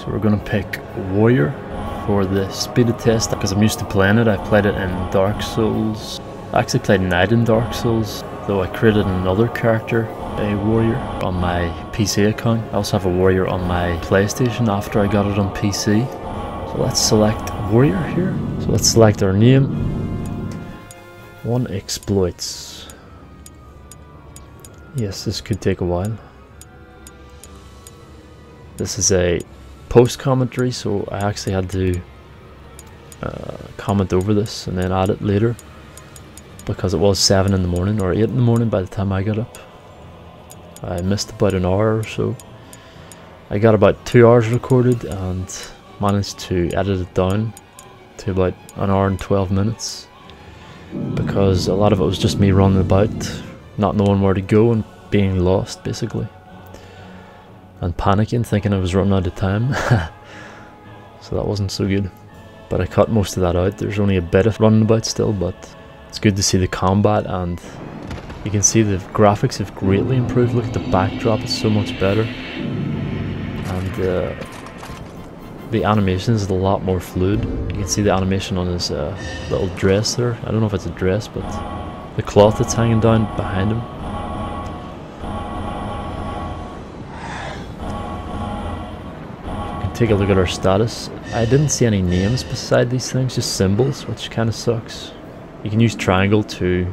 So we're gonna pick Warrior for the speed test because I'm used to playing it. I played it in Dark Souls. I actually played Knight in Dark Souls, though I created another character, a Warrior, on my PC account. I also have a Warrior on my PlayStation after I got it on PC. So let's select Warrior here. So let's select our name. 1 exploits. Yes, this could take a while. This is a post commentary, so I actually had to comment over this and then add it later, because it was 7 in the morning or 8 in the morning by the time I got up. I missed about an hour or so. I got about 2 hours recorded and managed to edit it down to about an hour and 12 minutes, because a lot of it was just me running about, not knowing where to go and being lost basically, and panicking, thinking I was running out of time. So that wasn't so good, but I cut most of that out. There's only a bit of running about still, but it's good to see the combat, and you can see the graphics have greatly improved. Look at the backdrop, it's so much better, and the animation is a lot more fluid. You can see the animation on his little dress there. I don't know if it's a dress, but the cloth that's hanging down behind him. Take a look at our status. I didn't see any names beside these things, just symbols, which kind of sucks. You can use triangle to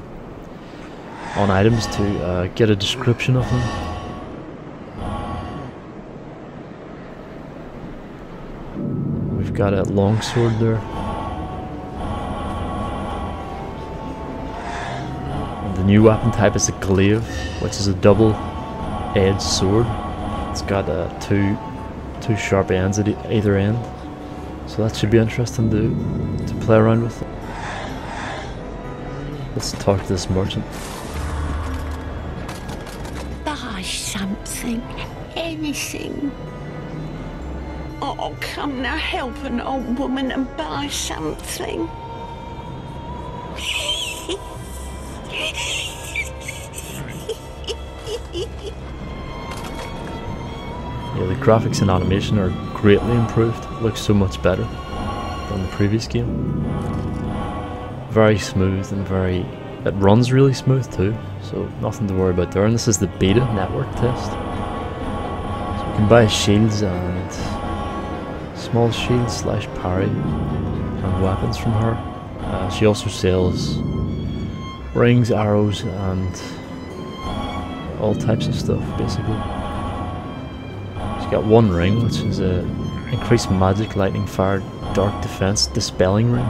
on items to get a description of them. We've got a longsword there. And the new weapon type is a glaive, which is a double-edged sword. It's got two sharp ends at either end, so that should be interesting to play around with. Let's talk to this merchant. Buy something, anything. Oh, come now, help an old woman and buy something. Yeah, the graphics and animation are greatly improved. It looks so much better than the previous game. Very smooth and it runs really smooth too, so nothing to worry about there. And this is the beta network test. So you can buy shields and small shields slash parry and weapons from her. She also sells rings, arrows, and all types of stuff basically. Got 1 ring, which is a increased magic, lightning, fire, dark defense, dispelling ring.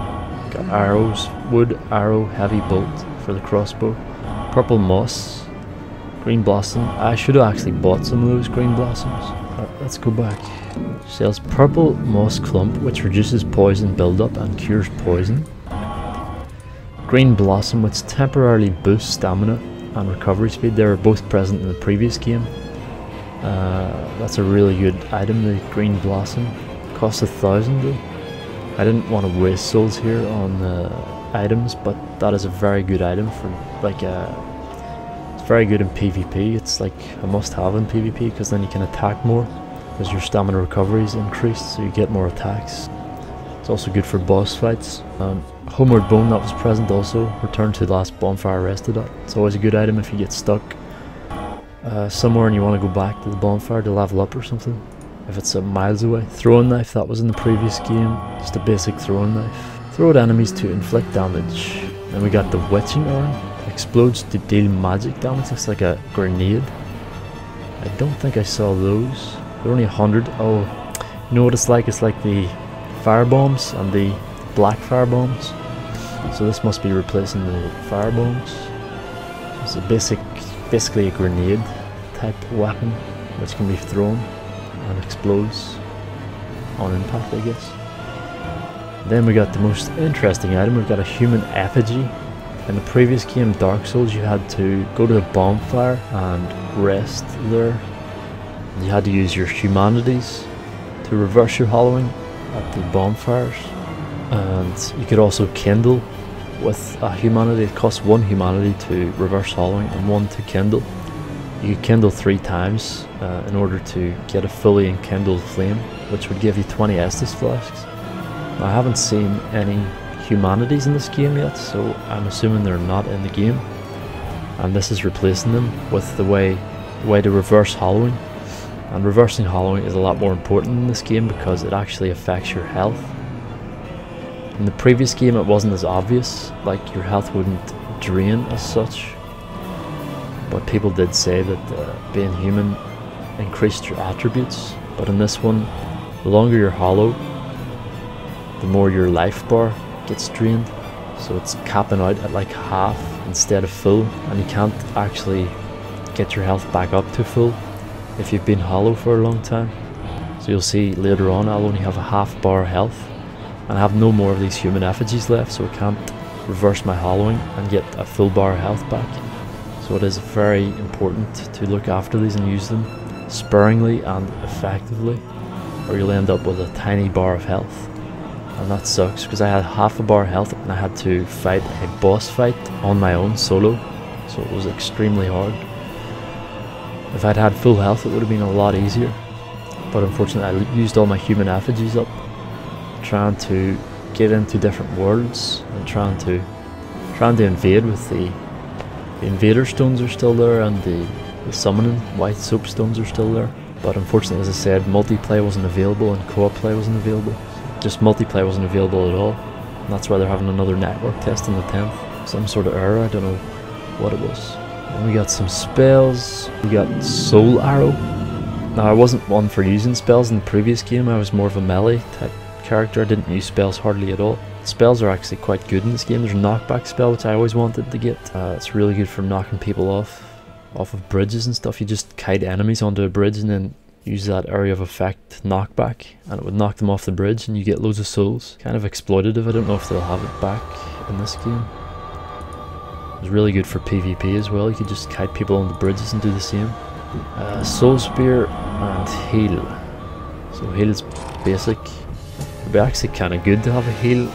Got arrows, wood, arrow, heavy bolt for the crossbow. Purple moss, green blossom. I should have actually bought some of those green blossoms. Let's go back. Sells purple moss clump, which reduces poison buildup and cures poison. Green blossom, which temporarily boosts stamina and recovery speed. They were both present in the previous game. That's a really good item, the green blossom. Costs 1,000 though. I didn't want to waste souls here on items, but that is a very good item for it's very good in PvP. It's like a must-have in PvP, because then you can attack more, because your stamina recovery is increased, so you get more attacks. It's also good for boss fights. Homeward Bone, that was present also. Return to the last bonfire rested at. It's always a good item if you get stuck somewhere and you want to go back to the bonfire to level up or something, if it's miles away. Throwing knife, that was in the previous game, just a basic throwing knife. Throw at enemies to inflict damage. Then we got the witching arm, explodes to deal magic damage. Looks like a grenade. I don't think I saw those. They're only 100. Oh, you know what it's like? It's like the fire bombs and the black fire bombs. So this must be replacing the fire bombs. It's a basically a grenade type weapon, which can be thrown and explodes on impact, I guess. Then we got the most interesting item. We've got a human effigy. In the previous game, Dark Souls, you had to go to the bonfire and rest there. You had to use your humanities to reverse your hollowing at the bonfires, and you could also kindle with a humanity. It costs 1 humanity to reverse hollowing and 1 to kindle. You kindle 3 times in order to get a fully enkindled flame, which would give you 20 Estus flasks. Now, I haven't seen any humanities in this game yet, so I'm assuming they're not in the game, and this is replacing them with the way to reverse hollowing. And reversing hollowing is a lot more important in this game because it actually affects your health. In the previous game it wasn't as obvious, like your health wouldn't drain as such, but people did say that being human increased your attributes. But in this one, the longer you're hollow, the more your life bar gets drained, so it's capping out at like half instead of full, and you can't actually get your health back up to full if you've been hollow for a long time. So you'll see later on I'll only have a half bar health, and I have no more of these human effigies left, so I can't reverse my hollowing and get a full bar health back. So it is very important to look after these and use them sparingly and effectively, or you'll end up with a tiny bar of health. And that sucks, because I had half a bar health and I had to fight a boss fight on my own solo, so it was extremely hard. If I'd had full health it would have been a lot easier, but unfortunately I used all my human effigies up trying to get into different worlds and trying to invade with the invader stones are still there, and the summoning white soapstones are still there. But unfortunately, as I said, multiplayer wasn't available and co-op play wasn't available. Just multiplayer wasn't available at all, and that's why they're having another network test on the 10th. Some sort of error, I don't know what it was. And we got some spells. We got Soul Arrow. Now, I wasn't one for using spells in the previous game. I was more of a melee type character. I didn't use spells hardly at all. Spells are actually quite good in this game. There's a knockback spell, which I always wanted to get. It's really good for knocking people off of bridges and stuff. You just kite enemies onto a bridge and then use that area of effect knockback, and it would knock them off the bridge and you get loads of souls. Kind of exploitative. I don't know if they'll have it back in this game. It was really good for PvP as well. You could just kite people on the bridges and do the same. Soul Spear and Heal. So heal is basic. It'd be actually kind of good to have a heal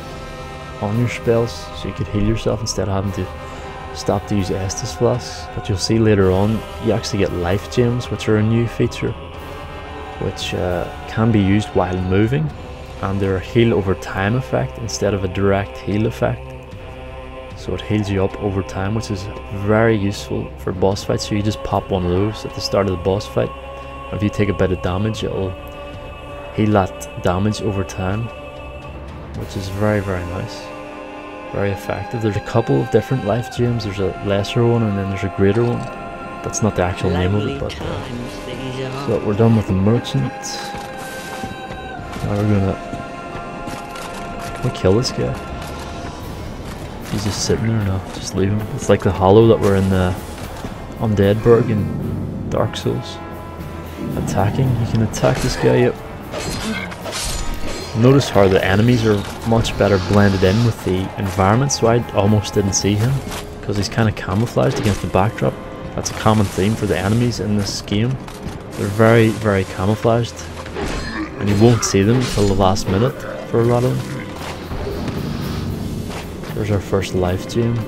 on your spells, so you could heal yourself instead of having to stop to use Estus flasks. But you'll see later on you actually get life gems, which are a new feature, which can be used while moving, and they're a heal over time effect instead of a direct heal effect. So it heals you up over time, which is very useful for boss fights. So you just pop one of those at the start of the boss fight, and if you take a bit of damage it'll heal that damage over time, which is very, very nice. Very effective. There's a couple of different life gems. There's a lesser one and then there's a greater one. That's not the actual name of it, but so we're done with the merchant. Now we're gonna... Can we kill this guy? He's just sitting there now. Just leave him. It's like the hollow that were in the Undeadburg in Dark Souls. Attacking. You can attack this guy. Yep. Notice how the enemies are much better blended in with the environment, so I almost didn't see him because he's kind of camouflaged against the backdrop. That's a common theme for the enemies in this game. They're very, very camouflaged, and you won't see them until the last minute for a lot of them. There's our first life gem.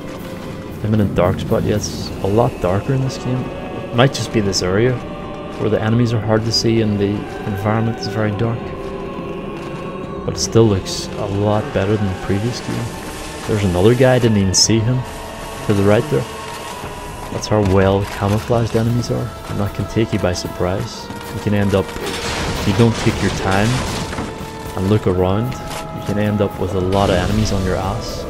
I'm in a dark spot. Yeah, it's a lot darker in this game. It might just be this area where the enemies are hard to see and the environment is very dark. But it still looks a lot better than the previous game. There's another guy, I didn't even see him to the right there. That's how well camouflaged enemies are, and that can take you by surprise. You can end up, if you don't take your time and look around, you can end up with a lot of enemies on your ass.